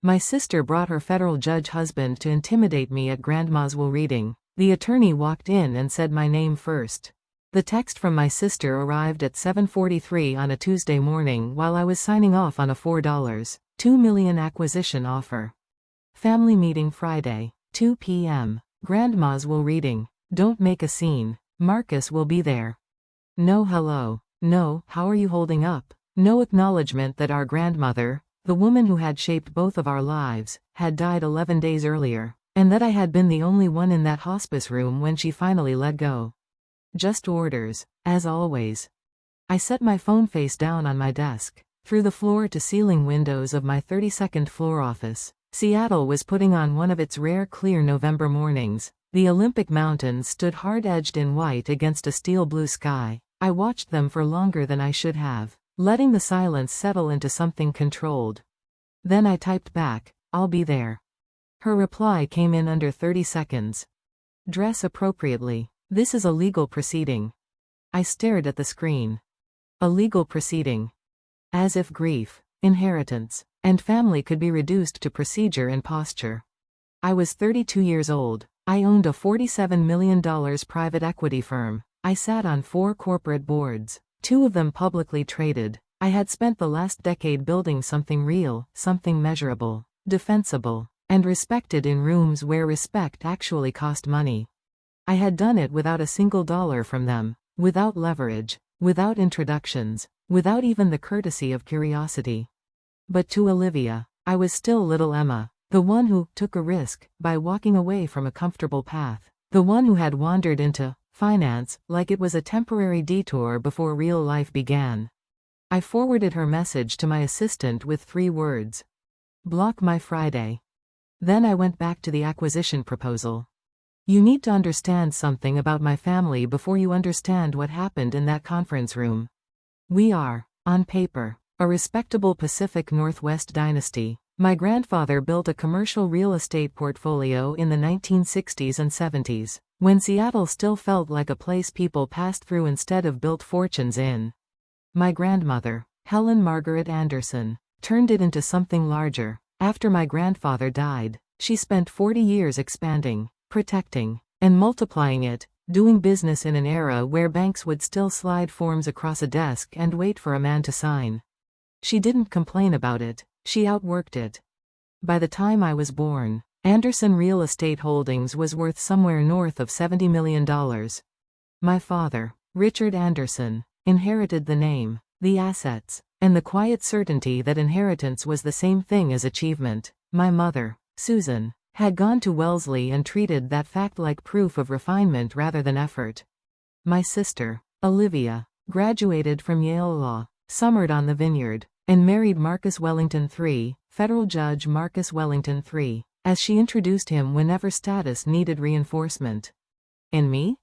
My sister brought her federal judge husband to intimidate me at Grandma's will reading. The attorney walked in and said my name first. The text from my sister arrived at 7:43 on a Tuesday morning while I was signing off on a $4.2 million acquisition offer. Family meeting Friday, 2 p.m. Grandma's will reading. Don't make a scene. Marcus will be there. No hello. No, how are you holding up? No acknowledgement that our grandmother, the woman who had shaped both of our lives, had died 11 days earlier, and that I had been the only one in that hospice room when she finally let go. Just orders, as always. I set my phone face down on my desk. Through the floor-to-ceiling windows of my 32nd floor office, Seattle was putting on one of its rare clear November mornings. The Olympic Mountains stood hard-edged in white against a steel blue sky. I watched them for longer than I should have, letting the silence settle into something controlled. Then I typed back, "I'll be there." Her reply came in under 30 seconds. "Dress appropriately. This is a legal proceeding." I stared at the screen. A legal proceeding. As if grief, inheritance, and family could be reduced to procedure and posture. I was 32 years old. I owned a $47 million private equity firm. I sat on 4 corporate boards, 2 of them publicly traded. I had spent the last decade building something real, something measurable, defensible, and respected in rooms where respect actually cost money. I had done it without a single dollar from them, without leverage, without introductions, without even the courtesy of curiosity. But to Olivia, I was still little Emma, the one who took a risk by walking away from a comfortable path, the one who had wandered into finance like it was a temporary detour before real life began. I forwarded her message to my assistant with 3 words. "Block my Friday." Then I went back to the acquisition proposal. You need to understand something about my family before you understand what happened in that conference room. We are, on paper, a respectable Pacific Northwest dynasty. My grandfather built a commercial real estate portfolio in the 1960s and 70s, when Seattle still felt like a place people passed through instead of built fortunes in. My grandmother, Helen Margaret Anderson, turned it into something larger. After my grandfather died, she spent 40 years expanding, protecting, and multiplying it, doing business in an era where banks would still slide forms across a desk and wait for a man to sign. She didn't complain about it, she outworked it. By the time I was born, Anderson Real Estate Holdings was worth somewhere north of $70 million. My father, Richard Anderson, inherited the name, the assets, and the quiet certainty that inheritance was the same thing as achievement. My mother, Susan, had gone to Wellesley and treated that fact like proof of refinement rather than effort. My sister, Olivia, graduated from Yale Law, summered on the vineyard, and married Marcus Wellington III, federal judge Marcus Wellington III, as she introduced him whenever status needed reinforcement. And me?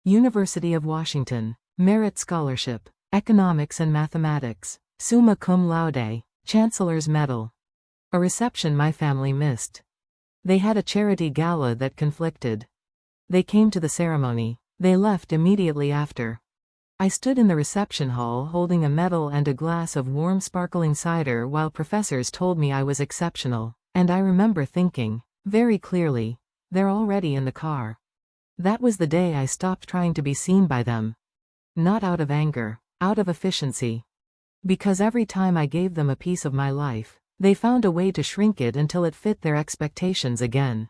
University of Washington, Merit Scholarship, Economics and Mathematics, summa cum laude, Chancellor's Medal. A reception my family missed. They had a charity gala that conflicted. They came to the ceremony. They left immediately after. I stood in the reception hall holding a medal and a glass of warm sparkling cider while professors told me I was exceptional, and I remember thinking, very clearly, they're already in the car. That was the day I stopped trying to be seen by them. Not out of anger, out of efficiency. Because every time I gave them a piece of my life, they found a way to shrink it until it fit their expectations again.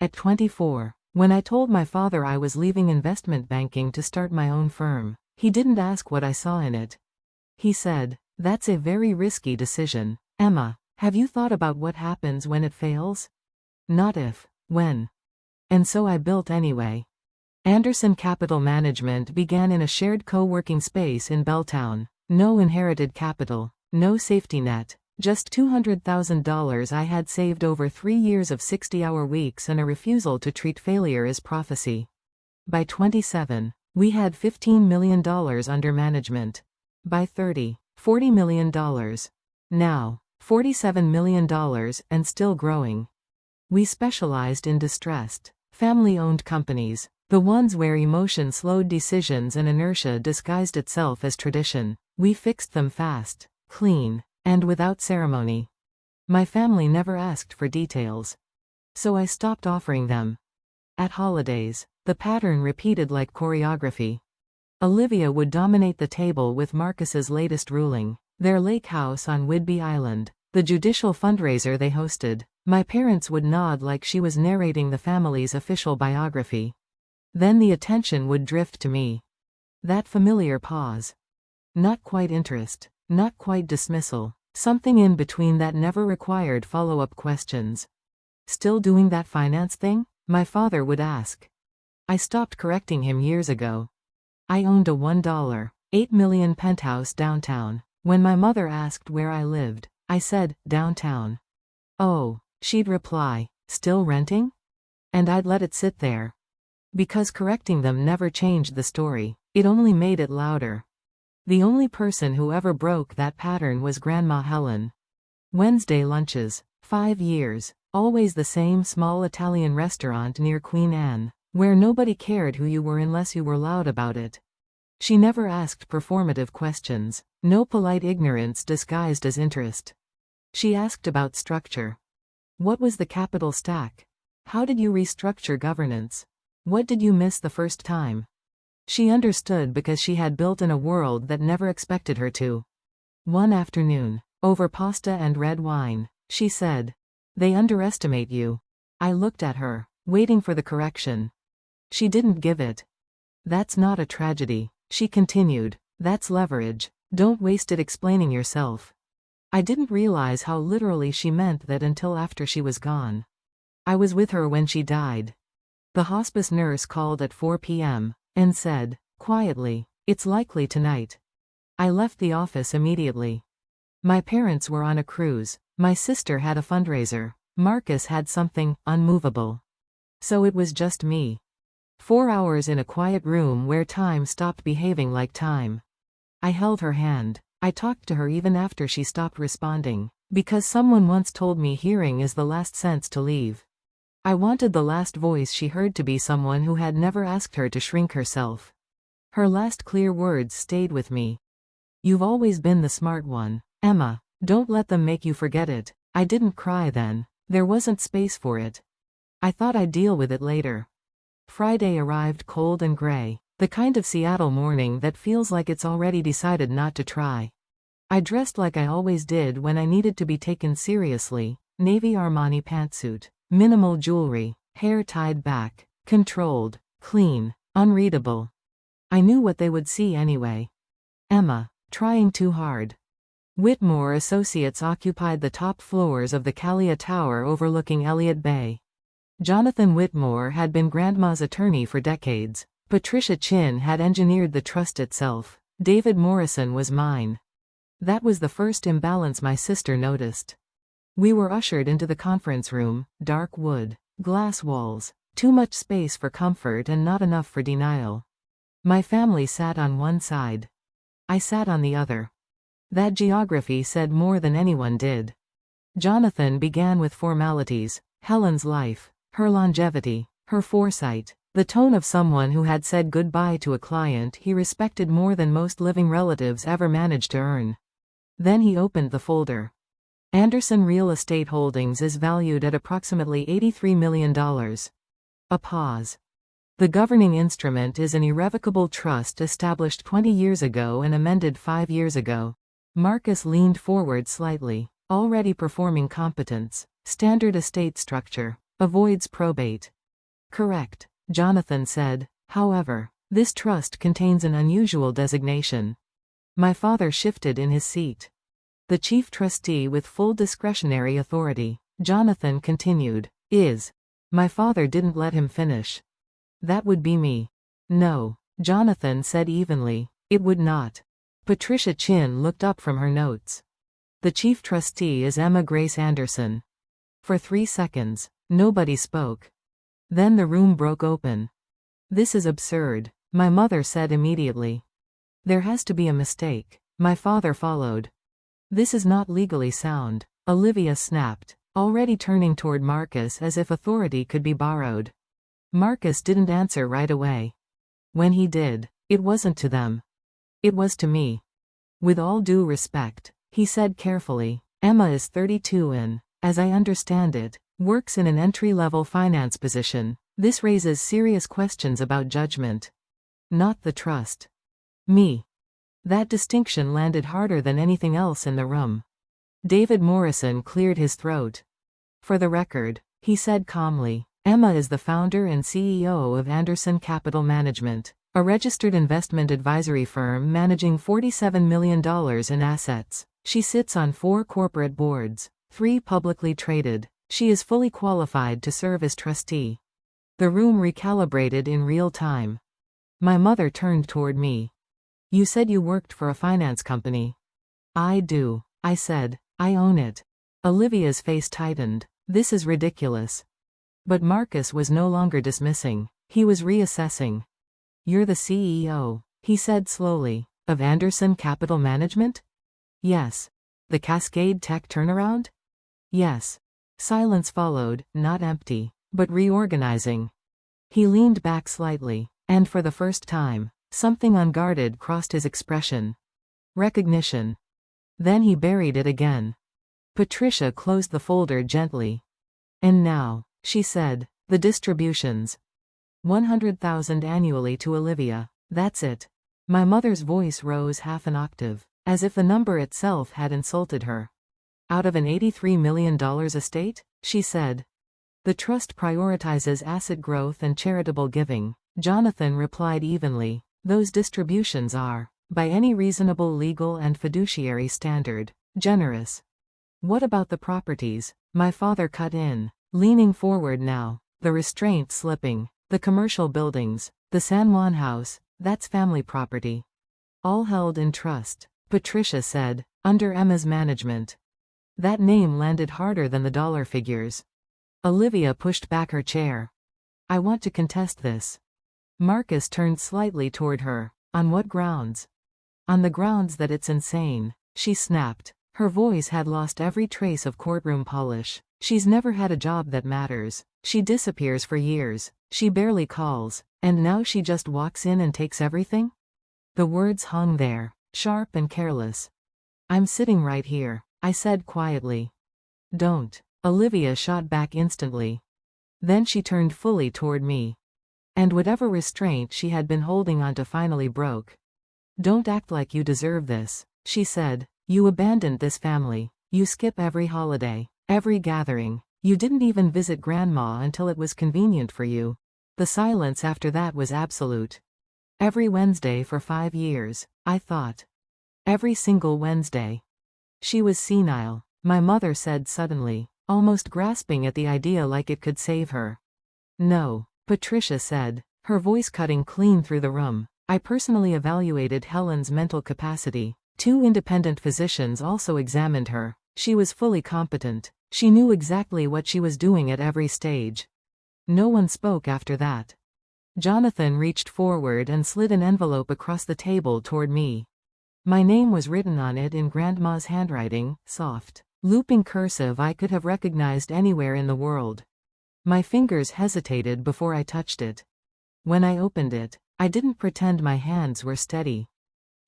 At 24, when I told my father I was leaving investment banking to start my own firm, he didn't ask what I saw in it. He said, "That's a very risky decision, Emma. Have you thought about what happens when it fails? Not if, when." And so I built anyway. Anderson Capital Management began in a shared co-working space in Belltown. No inherited capital, no safety net, just $200,000 I had saved over 3 years of 60-hour weeks and a refusal to treat failure as prophecy. By 27, we had $15 million under management. By 30, $40 million. Now, $47 million and still growing. We specialized in distressed, family-owned companies, the ones where emotion slowed decisions and inertia disguised itself as tradition. We fixed them fast, clean, and without ceremony. My family never asked for details. So I stopped offering them. At holidays, the pattern repeated like choreography. Olivia would dominate the table with Marcus's latest ruling, their lake house on Whidbey Island, the judicial fundraiser they hosted. My parents would nod like she was narrating the family's official biography. Then the attention would drift to me. That familiar pause. Not quite interest, not quite dismissal, something in between that never required follow-up questions. Still doing that finance thing? My father would ask. I stopped correcting him years ago. I owned a $1.8 million penthouse downtown. When my mother asked where I lived, I said, downtown. Oh, she'd reply, still renting? And I'd let it sit there. Because correcting them never changed the story, it only made it louder. The only person who ever broke that pattern was Grandma Helen. Wednesday lunches, 5 years, always the same small Italian restaurant near Queen Anne, where nobody cared who you were unless you were loud about it. She never asked performative questions, no polite ignorance disguised as interest. She asked about structure. What was the capital stack? How did you restructure governance? What did you miss the first time? She understood because she had built in a world that never expected her to. One afternoon, over pasta and red wine, she said, "They underestimate you." I looked at her, waiting for the correction. She didn't give it. "That's not a tragedy," she continued. "That's leverage. Don't waste it explaining yourself." I didn't realize how literally she meant that until after she was gone. I was with her when she died. The hospice nurse called at 4 p.m. and said, quietly, "It's likely tonight." I left the office immediately. My parents were on a cruise. My sister had a fundraiser. Marcus had something unmovable. So it was just me. 4 hours in a quiet room where time stopped behaving like time. I held her hand. I talked to her even after she stopped responding, because someone once told me hearing is the last sense to leave. I wanted the last voice she heard to be someone who had never asked her to shrink herself. Her last clear words stayed with me. "You've always been the smart one, Emma. Don't let them make you forget it." I didn't cry then. There wasn't space for it. I thought I'd deal with it later. Friday arrived cold and gray, the kind of Seattle morning that feels like it's already decided not to try. I dressed like I always did when I needed to be taken seriously, navy Armani pantsuit. Minimal jewelry, hair tied back, controlled, clean, unreadable. I knew what they would see anyway. Emma, trying too hard. Whitmore Associates occupied the top floors of the Kalia Tower overlooking Elliott Bay. Jonathan Whitmore had been Grandma's attorney for decades. Patricia Chin had engineered the trust itself. David Morrison was mine. That was the first imbalance my sister noticed. We were ushered into the conference room, dark wood, glass walls, too much space for comfort and not enough for denial. My family sat on one side. I sat on the other. That geography said more than anyone did. Jonathan began with formalities, Helen's life, her longevity, her foresight, the tone of someone who had said goodbye to a client he respected more than most living relatives ever managed to earn. Then he opened the folder. Anderson Real Estate Holdings is valued at approximately $83 million. A pause. The governing instrument is an irrevocable trust established 20 years ago and amended 5 years ago. Marcus leaned forward slightly. Already performing competence. Standard estate structure. Avoids probate. Correct, Jonathan said. However, this trust contains an unusual designation. My father shifted in his seat. The chief trustee with full discretionary authority, Jonathan continued, is. My father didn't let him finish. That would be me. No, Jonathan said evenly, it would not. Patricia Chin looked up from her notes. The chief trustee is Emma Grace Anderson. For 3 seconds, nobody spoke. Then the room broke open. This is absurd, my mother said immediately. There has to be a mistake. My father followed. This is not legally sound, Olivia snapped, already turning toward Marcus as if authority could be borrowed. Marcus didn't answer right away. When he did, it wasn't to them. It was to me. With all due respect, he said carefully, Emma is 32 and, as I understand it, works in an entry-level finance position. This raises serious questions about judgment. Not the trust. Me. That distinction landed harder than anything else in the room. David Morrison cleared his throat. For the record, he said calmly, Emma is the founder and CEO of Anderson Capital Management, a registered investment advisory firm managing $47 million in assets. She sits on 4 corporate boards, 3 publicly traded. She is fully qualified to serve as trustee. The room recalibrated in real time. My mother turned toward me. You said you worked for a finance company. I do, I said. I own it. Olivia's face tightened. This is ridiculous. But Marcus was no longer dismissing. He was reassessing. You're the CEO, he said slowly, of Anderson Capital Management? Yes. The Cascade Tech turnaround? Yes. Silence followed, not empty, but reorganizing. He leaned back slightly, and for the first time, something unguarded crossed his expression. Recognition. Then he buried it again. Patricia closed the folder gently. And now, she said, the distributions. 100,000 annually to Olivia. That's it. My mother's voice rose half an octave, as if the number itself had insulted her. Out of an $83 million estate? She said. The trust prioritizes asset growth and charitable giving. Jonathan replied evenly. Those distributions are, by any reasonable legal and fiduciary standard, generous. What about the properties? My father cut in, leaning forward now, the restraint slipping. The commercial buildings, the San Juan house, that's family property. All held in trust, Patricia said, under Emma's management. That name landed harder than the dollar figures. Olivia pushed back her chair. I want to contest this. Marcus turned slightly toward her. On what grounds? On the grounds that it's insane, she snapped. Her voice had lost every trace of courtroom polish. She's never had a job that matters. She disappears for years. She barely calls. And now she just walks in and takes everything? The words hung there, sharp and careless. I'm sitting right here, I said quietly. Don't. Olivia shot back instantly. Then she turned fully toward me. And whatever restraint she had been holding onto finally broke. Don't act like you deserve this, she said. You abandoned this family. You skip every holiday, every gathering. You didn't even visit Grandma until it was convenient for you. The silence after that was absolute. Every Wednesday for 5 years, I thought. Every single Wednesday. She was senile, my mother said suddenly, almost grasping at the idea like it could save her. No, Patricia said, her voice cutting clean through the room. I personally evaluated Helen's mental capacity. 2 independent physicians also examined her. She was fully competent. She knew exactly what she was doing at every stage. No one spoke after that. Jonathan reached forward and slid an envelope across the table toward me. My name was written on it in Grandma's handwriting, soft, looping cursive I could have recognized anywhere in the world. My fingers hesitated before I touched it. When I opened it, I didn't pretend my hands were steady.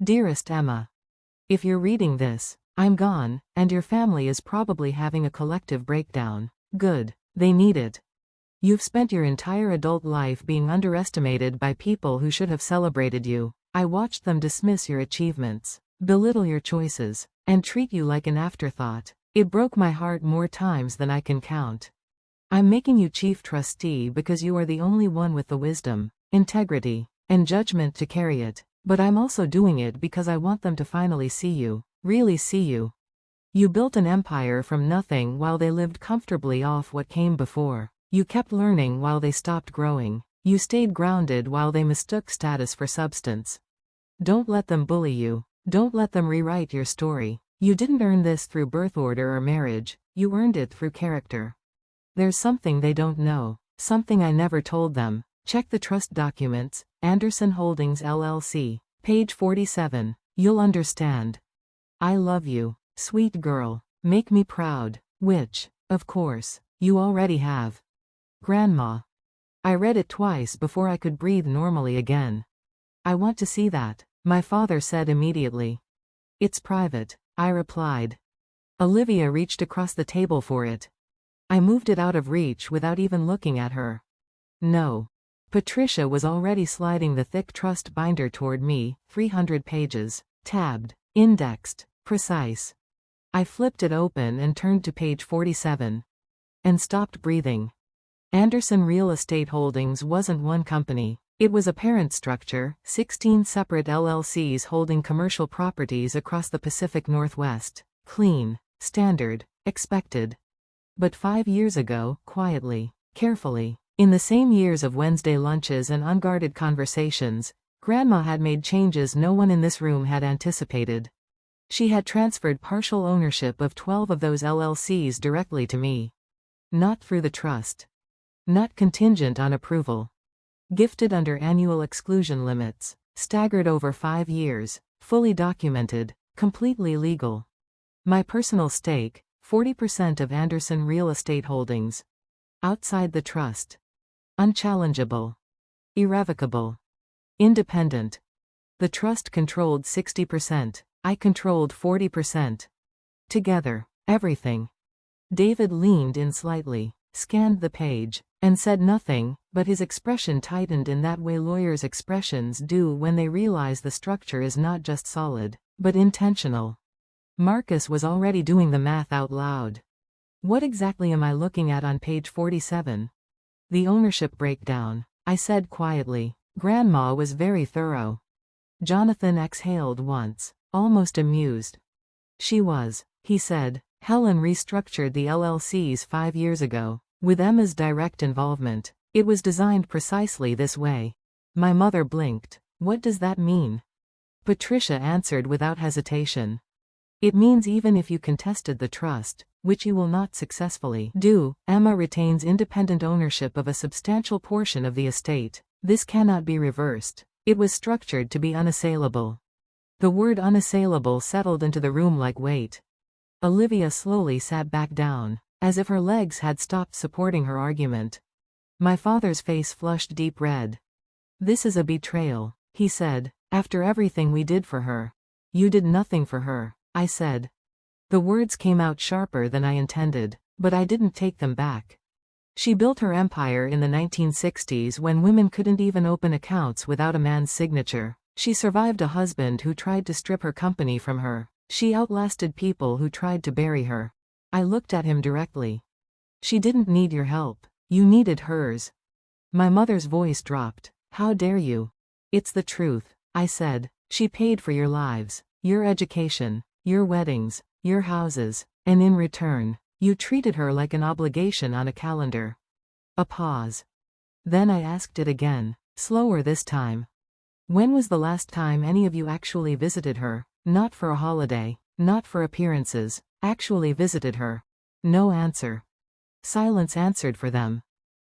Dearest Emma, if you're reading this, I'm gone, and your family is probably having a collective breakdown. Good. They need it. You've spent your entire adult life being underestimated by people who should have celebrated you. I watched them dismiss your achievements, belittle your choices, and treat you like an afterthought. It broke my heart more times than I can count. I'm making you chief trustee because you are the only one with the wisdom, integrity, and judgment to carry it. But I'm also doing it because I want them to finally see you. Really see you. You built an empire from nothing while they lived comfortably off what came before. You kept learning while they stopped growing. You stayed grounded while they mistook status for substance. Don't let them bully you. Don't let them rewrite your story. You didn't earn this through birth order or marriage. You earned it through character. There's something they don't know. Something I never told them. Check the trust documents. Anderson Holdings LLC. Page 47. You'll understand. I love you, sweet girl. Make me proud. Which, of course, you already have. Grandma. I read it twice before I could breathe normally again. I want to see that, my father said immediately. It's private, I replied. Olivia reached across the table for it. I moved it out of reach without even looking at her. No. Patricia was already sliding the thick trust binder toward me, 300 pages, tabbed, indexed, precise. I flipped it open and turned to page 47. And stopped breathing. Anderson Real Estate Holdings wasn't one company. It was a parent structure, 16 separate LLCs holding commercial properties across the Pacific Northwest. Clean, standard, expected. But 5 years ago, quietly, carefully, in the same years of Wednesday lunches and unguarded conversations, Grandma had made changes no one in this room had anticipated. She had transferred partial ownership of 12 of those LLCs directly to me. Not through the trust. Not contingent on approval. Gifted under annual exclusion limits, staggered over 5 years, fully documented, completely legal. My personal stake, 40% of Anderson Real Estate Holdings. Outside the trust. Unchallengeable. Irrevocable. Independent. The trust controlled 60%. I controlled 40%. Together, everything. David leaned in slightly, scanned the page, and said nothing, but his expression tightened in that way lawyers' expressions do when they realize the structure is not just solid, but intentional. Marcus was already doing the math out loud. What exactly am I looking at on page 47? The ownership breakdown, I said quietly. Grandma was very thorough. Jonathan exhaled once, almost amused. She was, he said. Helen restructured the LLCs 5 years ago, with Emma's direct involvement. It was designed precisely this way. My mother blinked. What does that mean? Patricia answered without hesitation. It means even if you contested the trust, which you will not successfully do, Emma retains independent ownership of a substantial portion of the estate. This cannot be reversed. It was structured to be unassailable. The word unassailable settled into the room like weight. Olivia slowly sat back down, as if her legs had stopped supporting her argument. My father's face flushed deep red. This is a betrayal, he said, after everything we did for her. You did nothing for her, I said. The words came out sharper than I intended, but I didn't take them back. She built her empire in the 1960s when women couldn't even open accounts without a man's signature. She survived a husband who tried to strip her company from her. She outlasted people who tried to bury her. I looked at him directly. She didn't need your help. You needed hers. My mother's voice dropped. How dare you? It's the truth, I said. She paid for your lives, your education, your weddings, your houses, and in return, you treated her like an obligation on a calendar. A pause. Then I asked it again, slower this time. When was the last time any of you actually visited her? Not for a holiday, not for appearances, actually visited her. No answer. Silence answered for them.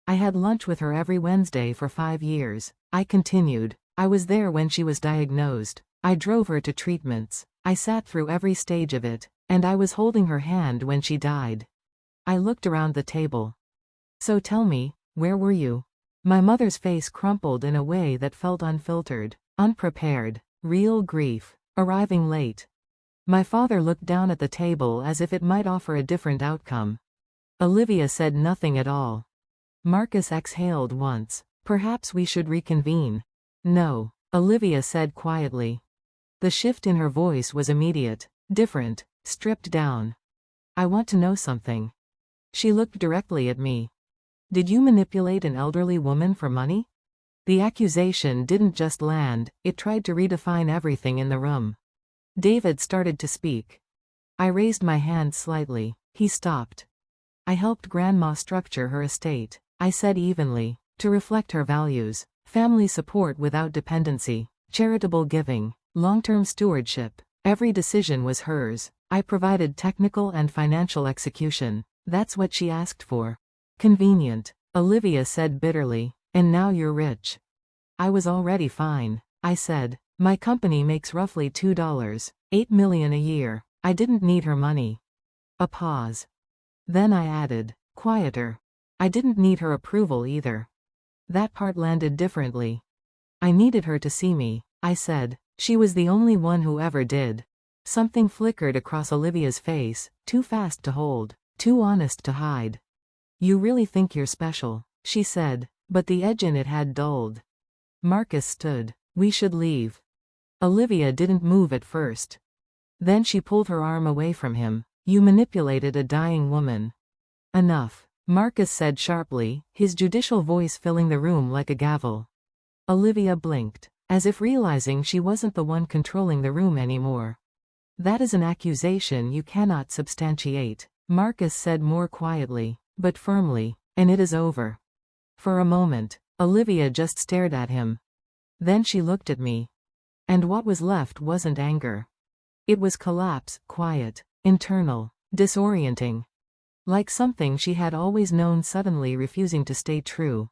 I had lunch with her every Wednesday for 5 years, I continued. I was there when she was diagnosed. I drove her to treatments. I sat through every stage of it, and I was holding her hand when she died. I looked around the table. So tell me, where were you? My mother's face crumpled in a way that felt unfiltered, unprepared, real grief, arriving late. My father looked down at the table as if it might offer a different outcome. Olivia said nothing at all. Marcus exhaled once. Perhaps we should reconvene. No, Olivia said quietly. The shift in her voice was immediate, different, stripped down. I want to know something. She looked directly at me. Did you manipulate an elderly woman for money? The accusation didn't just land, it tried to redefine everything in the room. David started to speak. I raised my hand slightly. He stopped. I helped Grandma structure her estate, I said evenly, to reflect her values: family support without dependency, charitable giving, long-term stewardship. Every decision was hers. I provided technical and financial execution. That's what she asked for. Convenient, Olivia said bitterly. And now you're rich. I was already fine, I said. My company makes roughly $8 million a year. I didn't need her money. A pause. Then I added, quieter. I didn't need her approval either. That part landed differently. I needed her to see me, I said. She was the only one who ever did. Something flickered across Olivia's face, too fast to hold, too honest to hide. You really think you're special, she said, but the edge in it had dulled. Marcus stood. We should leave. Olivia didn't move at first. Then she pulled her arm away from him. You manipulated a dying woman. Enough, Marcus said sharply, his judicial voice filling the room like a gavel. Olivia blinked, as if realizing she wasn't the one controlling the room anymore. That is an accusation you cannot substantiate, Marcus said more quietly, but firmly, and it is over. For a moment, Olivia just stared at him. Then she looked at me. And what was left wasn't anger. It was collapse, quiet, internal, disorienting. Like something she had always known suddenly refusing to stay true.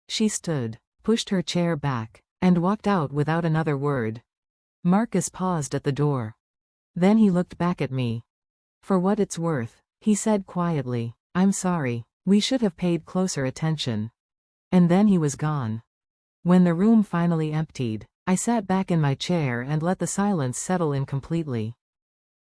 She stood, pushed her chair back, and walked out without another word. Marcus paused at the door. Then he looked back at me. For what it's worth, he said quietly, I'm sorry, we should have paid closer attention. And then he was gone. When the room finally emptied, I sat back in my chair and let the silence settle in completely.